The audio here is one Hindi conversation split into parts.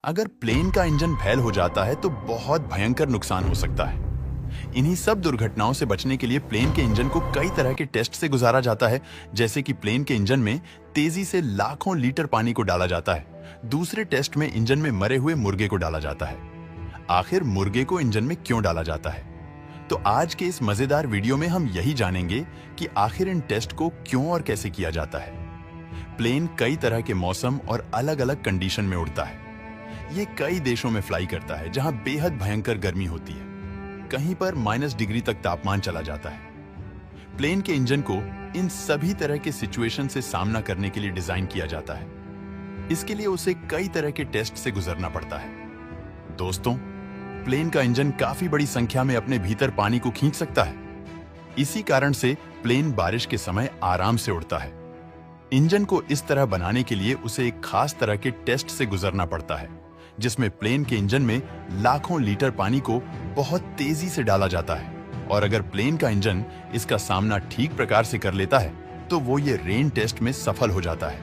अगर प्लेन का इंजन फेल हो जाता है तो बहुत भयंकर नुकसान हो सकता है। इन्हीं सब दुर्घटनाओं से बचने के लिए प्लेन के इंजन को कई तरह के टेस्ट से गुजारा जाता है, जैसे कि प्लेन के इंजन में तेजी से लाखों लीटर पानी को डाला जाता है। दूसरे टेस्ट में इंजन में मरे हुए मुर्गे को डाला जाता है। आखिर मुर्गे को इंजन में क्यों डाला जाता है? तो आज के इस मजेदार वीडियो में हम यही जानेंगे कि आखिर इन टेस्ट को क्यों और कैसे किया जाता है। प्लेन कई तरह के मौसम और अलग अलग कंडीशन में उड़ता है। ये कई देशों में फ्लाई करता है जहां बेहद भयंकर गर्मी होती है। कहीं पर -डिग्री तक तापमान चला जाता है। प्लेन के इंजन को इन सभी तरह के सिचुएशन से सामना करने के लिए डिजाइन किया जाता है। इसके लिए उसे कई तरह के टेस्ट से गुजरना पड़ता है। दोस्तों, प्लेन का इंजन काफी बड़ी संख्या में अपने भीतर पानी को खींच सकता है। इसी कारण से प्लेन बारिश के समय आराम से उड़ता है। इंजन को इस तरह बनाने के लिए उसे एक खास तरह के टेस्ट से गुजरना पड़ता है, जिसमें प्लेन के इंजन में लाखों लीटर पानी को बहुत तेजी से डाला जाता है। और अगर प्लेन का इंजन इसका सामना ठीक प्रकार से कर लेता है तो वो ये रेन टेस्ट में सफल हो जाता है।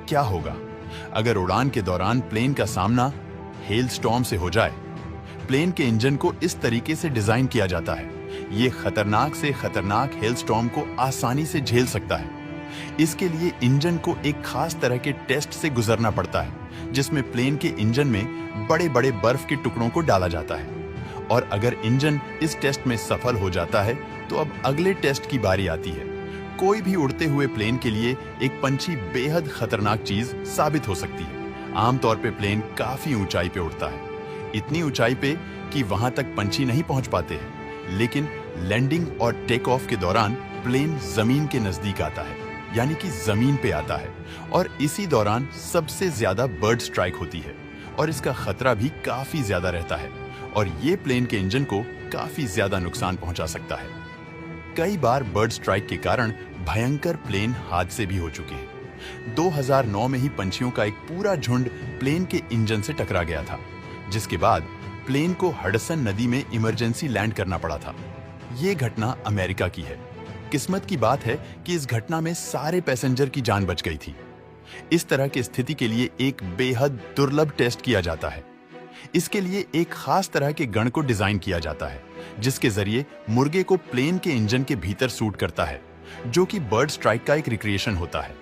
क्या होगा अगर उड़ान के दौरान प्लेन का सामना हेल स्टॉर्म से हो जाए? प्लेन के इंजन को इस तरीके से डिजाइन किया जाता है, ये खतरनाक से खतरनाक हेल स्टॉर्म को आसानी से झेल सकता है। इसके लिए इंजन को एक खास तरह के टेस्ट से गुजरना पड़ता है, जिसमें प्लेन के इंजन में बड़े बड़े बर्फ के टुकड़ों को डाला जाता है। और अगर इंजन इस टेस्ट में सफल हो जाता है तो अब अगले टेस्ट की बारी आती है। कोई भी उड़ते हुए प्लेन के लिए एक पंछी बेहद खतरनाक चीज साबित हो सकती है। आमतौर पे प्लेन काफी ऊंचाई पे उड़ता है, इतनी ऊंचाई पे कि वहां तक पंछी नहीं पहुंच पाते हैं। लेकिन लैंडिंग और टेक ऑफ के दौरान प्लेन जमीन के नजदीक आता है, यानी कि जमीन पे आता है। और इसी दौरान सबसे ज्यादा बर्ड स्ट्राइक होती है और इसका खतरा भी काफी ज्यादा रहता है। और ये प्लेन के इंजन को काफी ज्यादा नुकसान पहुंचा सकता है। कई बार बर्ड स्ट्राइक के कारण भयंकर प्लेन हादसे भी हो चुके हैं। 2009 में ही पंछियों का एक पूरा झुंड प्लेन के इंजन से टकरा गया था, जिसके बाद प्लेन को हडसन नदी में इमरजेंसी लैंड करना पड़ा था। ये घटना अमेरिका की है। किस्मत की बात है कि इस घटना में सारे पैसेंजर की जान बच गई थी। इस तरह की स्थिति के लिए एक बेहद दुर्लभ टेस्ट किया जाता है। इसके लिए एक खास तरह के गण को डिजाइन किया जाता है, जिसके जरिए मुर्गे को प्लेन के इंजन के भीतर सूट करता है, जो कि बर्ड स्ट्राइक का एक रिक्रिएशन होता है।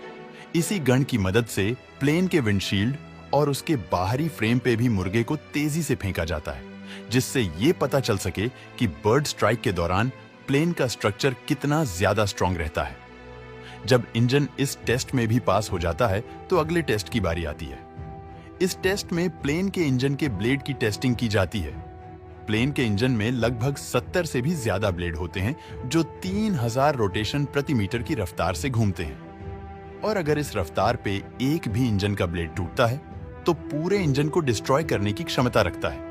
इसी गण की मदद से प्लेन के विंडशील्ड और उसके बाहरी फ्रेम पे भी मुर्गे को तेजी से फेंका जाता है, जिससे ये पता चल सके कि बर्ड स्ट्राइक के दौरान प्लेन का स्ट्रक्चर कितना ज्यादा स्ट्रांग रहता है। जब इंजन इस टेस्ट में भी पास हो जाता है तो अगले टेस्ट की बारी आती है। इस टेस्ट में प्लेन के इंजन के ब्लेड की टेस्टिंग की जाती है। प्लेन के इंजन में लगभग 70 से भी ज्यादा ब्लेड होते हैं, जो 3000 रोटेशन प्रति मीटर की रफ्तार से घूमते हैं। और अगर इस रफ्तार पे एक भी इंजन का ब्लेड टूटता है तो पूरे इंजन को डिस्ट्रॉय करने की क्षमता रखता है।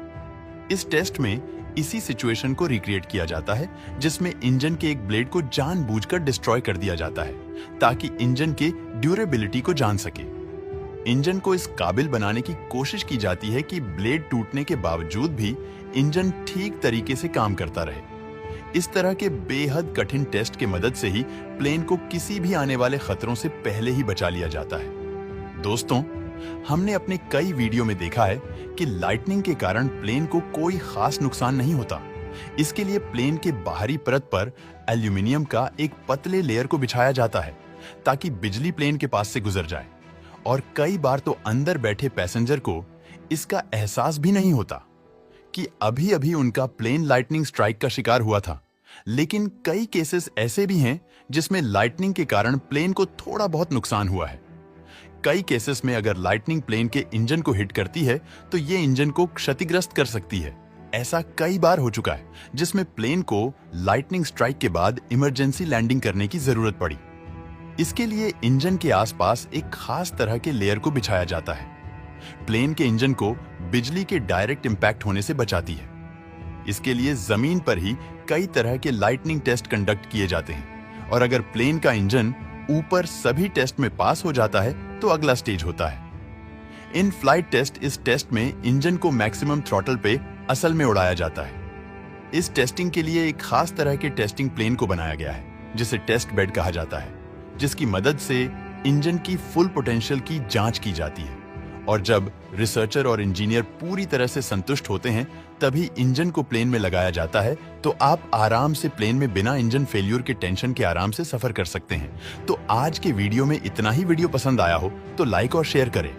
इस टेस्ट में इसी सिचुएशन को रिक्रिएट किया जाता है, जिसमें इंजन के एक ब्लेड को जानबूझकर डिस्ट्रॉय कर दिया जाता है, ताकि इंजन के ड्यूरेबिलिटी को जान सके। इंजन को इस काबिल बनाने की कोशिश की जाती है कि ब्लेड टूटने के बावजूद भी इंजन ठीक तरीके से काम करता रहे। इस तरह के बेहद कठिन टेस्ट के मदद से ही प्लेन को किसी भी आने वाले खतरों से पहले ही बचा लिया जाता है। दोस्तों, हमने अपने कई वीडियो में देखा है कि लाइटनिंग के कारण प्लेन को कोई खास नुकसान नहीं होता। इसके लिए प्लेन के बाहरी परत पर एल्यूमिनियम का एक पतले लेयर को बिछाया जाता है, ताकि बिजली प्लेन के पास से गुजर जाए। और कई बार तो अंदर बैठे पैसेंजर को इसका एहसास भी नहीं होता कि अभी अभी उनका प्लेन लाइटनिंग स्ट्राइक का शिकार हुआ था। लेकिन कई केसेस ऐसे भी हैं जिसमें लाइटनिंग के कारण प्लेन को थोड़ा बहुत नुकसान हुआ है। कई केसेस में अगर लाइटनिंग प्लेन के इंजन को हिट करती है तो ये इंजन को क्षतिग्रस्त कर सकती है। ऐसा कई बार हो चुका है जिसमें प्लेन को लाइटनिंग स्ट्राइक के बाद इमरजेंसी लैंडिंग करने की जरूरत पड़ी। इसके लिए इंजन के आसपास एक खास तरह के लेयर को बिछाया जाता है। प्लेन के इंजन को बिजली के डायरेक्ट इंपैक्ट होने से बचाती है। इसके लिए जमीन पर ही कई तरह के लाइटनिंग टेस्ट कंडक्ट किए जाते हैं। और अगर प्लेन का इंजन ऊपर सभी टेस्ट में पास हो जाता है तो अगला स्टेज होता है इन फ्लाइट टेस्ट। इस टेस्ट में इंजन को मैक्सिमम थ्रॉटल पे असल में उड़ाया जाता है। इस टेस्टिंग के लिए एक खास तरह के टेस्टिंग प्लेन को बनाया गया है, जिसे टेस्ट बेड कहा जाता है, जिसकी मदद से इंजन की फुल पोटेंशियल की जांच की जाती है और जब रिसर्चर और इंजीनियर पूरी तरह से संतुष्ट होते हैं तभी इंजन को प्लेन में लगाया जाता है, तो आप आराम से प्लेन में बिना इंजन फेल्यूर के टेंशन के आराम से सफर कर सकते हैं। तो आज के वीडियो में इतना ही। वीडियो पसंद आया हो तो लाइक और शेयर करें।